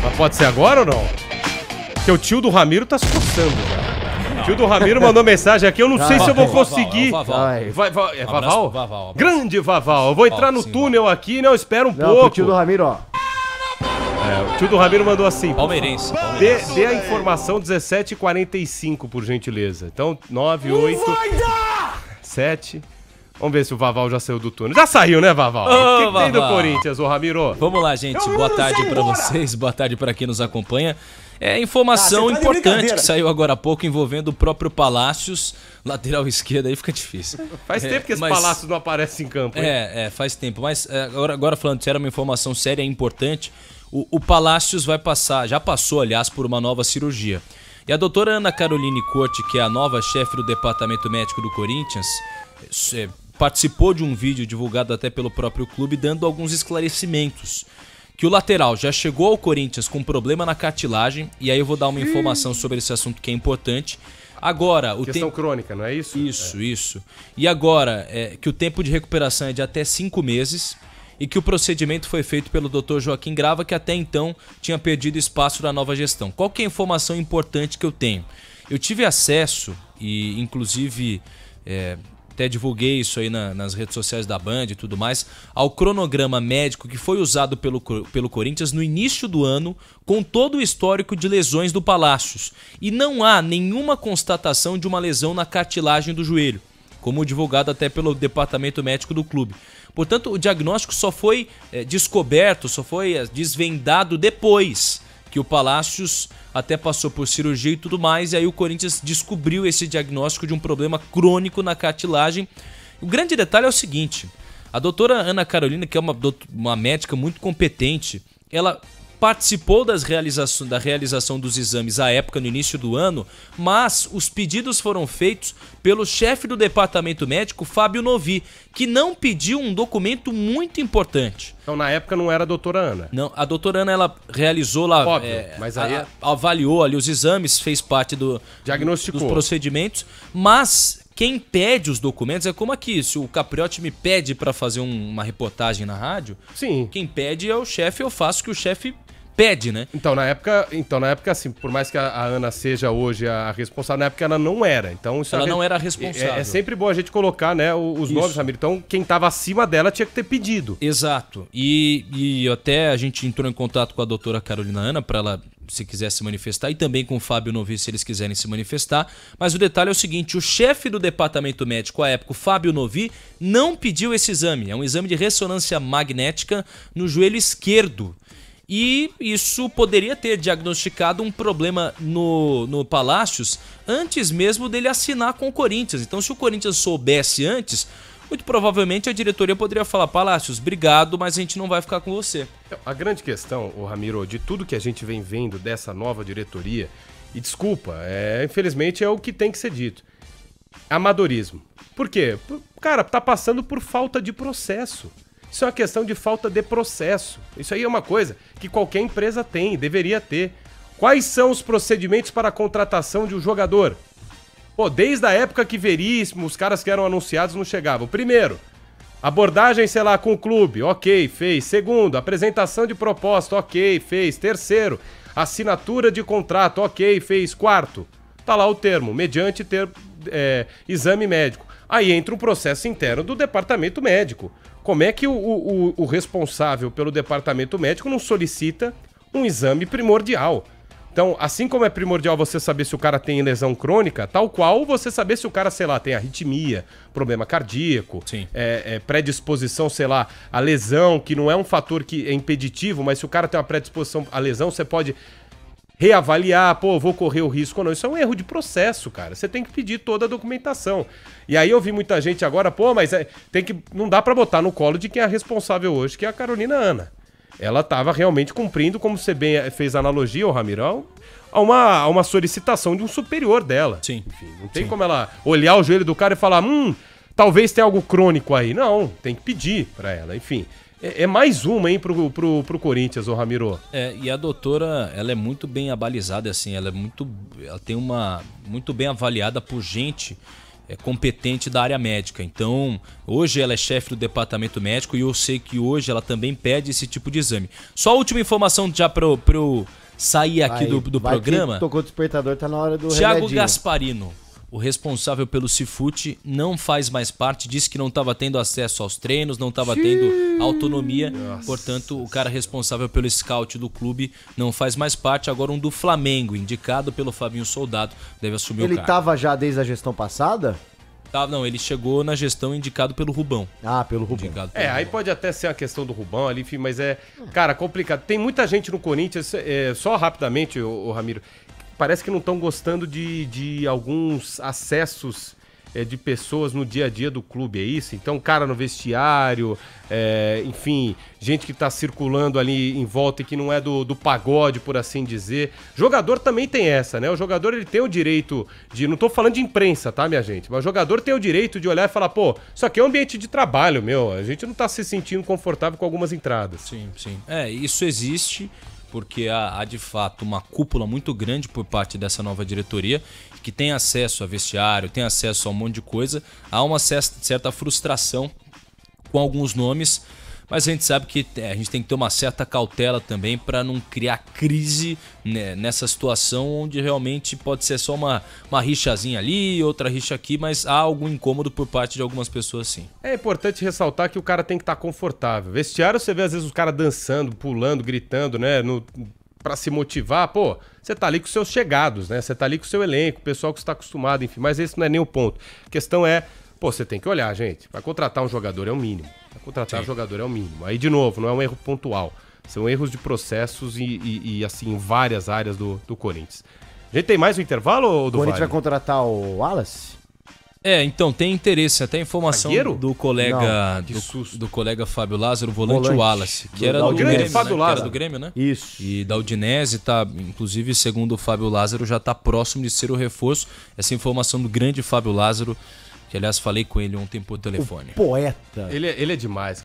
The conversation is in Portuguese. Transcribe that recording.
Mas pode ser agora ou não? Porque o tio do Ramiro tá se coçando já. O tio do Ramiro mandou mensagem aqui, eu não sei se eu vou conseguir. É Vaval? Vaval. Grande Vaval. Eu vou entrar no túnel aqui, não, espera um pouco. O tio do Ramiro, ó. O tio do Ramiro mandou assim. Palmeirense. Dê a informação 17h45, por gentileza. Então, 9, 8, 7... Vamos ver se o Vaval já saiu do túnel. Já saiu, né, Vaval? O que tem do Corinthians, ô Ramiro? Vamos lá, gente. Boa tarde pra vocês, boa tarde pra quem nos acompanha. É informação importante que saiu agora há pouco envolvendo o próprio Palácios, lateral esquerdo, aí fica difícil. Faz tempo que esse Palácios não aparece em campo, hein? Faz tempo. Mas agora falando sério, uma informação séria e importante. O Palácios vai passar, já passou, aliás, por uma nova cirurgia. E a doutora Ana Caroline Corte, que é a nova chefe do Departamento Médico do Corinthians, participou de um vídeo divulgado até pelo próprio clube, dando alguns esclarecimentos. Que o lateral já chegou ao Corinthians com problema na cartilagem, e aí eu vou dar uma informação sobre esse assunto que é importante. Agora, questão crônica, não é isso? Isso. E agora, que o tempo de recuperação é de até 5 meses e que o procedimento foi feito pelo Dr. Joaquim Grava, que até então tinha perdido espaço na nova gestão. Qual que é a informação importante que eu tenho? Eu tive acesso, e inclusive até divulguei isso aí nas redes sociais da Band e tudo mais, ao cronograma médico que foi usado pelo Corinthians no início do ano, com todo o histórico de lesões do Palácios. E não há nenhuma constatação de uma lesão na cartilagem do joelho, como divulgado até pelo departamento médico do clube. Portanto, o diagnóstico só foi descoberto, só foi desvendado depois que o Palácios até passou por cirurgia e tudo mais, e aí o Corinthians descobriu esse diagnóstico de um problema crônico na cartilagem. O grande detalhe é o seguinte: a doutora Ana Carolina, que é uma médica muito competente, ela participou da realização dos exames à época, no início do ano, mas os pedidos foram feitos pelo chefe do departamento médico, Fábio Novi, que não pediu um documento muito importante. Então, na época, não era a doutora Ana? Não, a doutora Ana, ela realizou lá, mas aí avaliou ali os exames, fez parte dos procedimentos, mas quem pede os documentos é como aqui, se o Capriotti me pede para fazer uma reportagem na rádio, sim, quem pede é o chefe, eu faço o que o chefe pede, né? Então, na época, assim, por mais que a Ana seja hoje a responsável, na época ela não era. Então, isso ela não era responsável. É sempre bom a gente colocar, né, os nomes, Ramiro. Então, quem estava acima dela tinha que ter pedido. Exato. E até a gente entrou em contato com a doutora Carolina Ana para ela, se quiser se manifestar, e também com o Fábio Novi, se eles quiserem se manifestar. Mas o detalhe é o seguinte: o chefe do departamento médico à época, o Fábio Novi, não pediu esse exame. É um exame de ressonância magnética no joelho esquerdo. E isso poderia ter diagnosticado um problema no Palácios antes mesmo dele assinar com o Corinthians. Então, se o Corinthians soubesse antes, muito provavelmente a diretoria poderia falar: Palácios, obrigado, mas a gente não vai ficar com você. A grande questão, Ramiro, de tudo que a gente vem vendo dessa nova diretoria, e desculpa, infelizmente é o que tem que ser dito: amadorismo. Por quê? Cara, tá passando por falta de processo. Isso é uma questão de falta de processo. Isso aí é uma coisa que qualquer empresa tem, deveria ter. Quais são os procedimentos para a contratação de um jogador? Desde a época que Veríssimo, os caras que eram anunciados não chegavam. Primeiro, abordagem, sei lá, com o clube, ok, fez. Segundo, apresentação de proposta, ok, fez. Terceiro, assinatura de contrato, ok, fez. Quarto, tá lá o termo, mediante exame médico. Aí entra um processo interno do departamento médico. Como é que o responsável pelo departamento médico não solicita um exame primordial? Então, assim como é primordial você saber se o cara tem lesão crônica, tal qual você saber se o cara, sei lá, tem arritmia, problema cardíaco, predisposição, sei lá, a lesão, que não é um fator que é impeditivo, mas se o cara tem uma predisposição à lesão, você pode reavaliar, vou correr o risco ou não. Isso é um erro de processo, cara. Você tem que pedir toda a documentação. E aí eu vi muita gente agora, mas não dá pra botar no colo de quem é a responsável hoje, que é a Carolina Ana. Ela tava realmente cumprindo, como você bem fez a analogia, Ramiro, a uma solicitação de um superior dela. Sim. Enfim, não tem como ela olhar o joelho do cara e falar, talvez tenha algo crônico aí. Não, tem que pedir pra ela, enfim. É mais uma, hein, pro Corinthians, Ramiro. E a doutora, ela é muito bem abalizada, assim, ela tem muito bem avaliada por gente competente da área médica. Então, hoje ela é chefe do departamento médico e eu sei que hoje ela também pede esse tipo de exame. Só a última informação já para eu sair aqui do programa. Tocou o despertador, tá na hora do Thiago remedinho. Gasparino, o responsável pelo Cifute, não faz mais parte, disse que não estava tendo acesso aos treinos, não estava tendo autonomia. Nossa. Portanto, o cara responsável pelo scout do clube não faz mais parte. Agora um do Flamengo, indicado pelo Fabinho Soldado, deve assumir o cargo. Ele estava já desde a gestão passada? Não, ele chegou na gestão indicado pelo Rubão. Ah, pelo Rubão. Aí pode até ser a questão do Rubão ali, enfim, mas cara, complicado. Tem muita gente no Corinthians, só rapidamente, o Ramiro, parece que não estão gostando de alguns acessos de pessoas no dia a dia do clube, é isso? Então, cara no vestiário, enfim, gente que tá circulando ali em volta e que não é do pagode, por assim dizer. Jogador também tem essa, né? O jogador, ele tem o direito de... Não tô falando de imprensa, tá, minha gente? Mas o jogador tem o direito de olhar e falar, pô, isso aqui é um ambiente de trabalho, meu. A gente não tá se sentindo confortável com algumas entradas. Sim, sim. Isso existe... porque há de fato uma cúpula muito grande por parte dessa nova diretoria, que tem acesso a vestiário, tem acesso a um monte de coisa. Há uma certa frustração com alguns nomes, mas a gente sabe que a gente tem que ter uma certa cautela também para não criar crise, né, nessa situação onde realmente pode ser só uma rixazinha ali, outra rixa aqui, mas há algum incômodo por parte de algumas pessoas, sim. É importante ressaltar que o cara tem que estar confortável. Vestiário, você vê às vezes os caras dançando, pulando, gritando, né, pra se motivar. Pô, você tá ali com os seus chegados, né, você tá ali com o seu elenco, o pessoal que está acostumado, enfim, mas esse não é nem o ponto. A questão é, pô, você tem que olhar, gente, vai contratar um jogador é o mínimo. Contratar jogador é o mínimo. Aí, de novo, não é um erro pontual. São erros de processos e assim, em várias áreas do Corinthians. A gente tem mais um intervalo, ou do O Corinthians Vale? vai contratar o Wallace? Então, tem interesse, até informação do colega do colega Fábio Lázaro, volante Wallace, que era do Grêmio, Fábio Lázaro. que era do Grêmio, né? Isso. E da Udinese, inclusive, segundo o Fábio Lázaro, já tá próximo de ser o reforço. Essa informação do grande Fábio Lázaro, que aliás falei com ele ontem por telefone. O poeta. Ele é demais,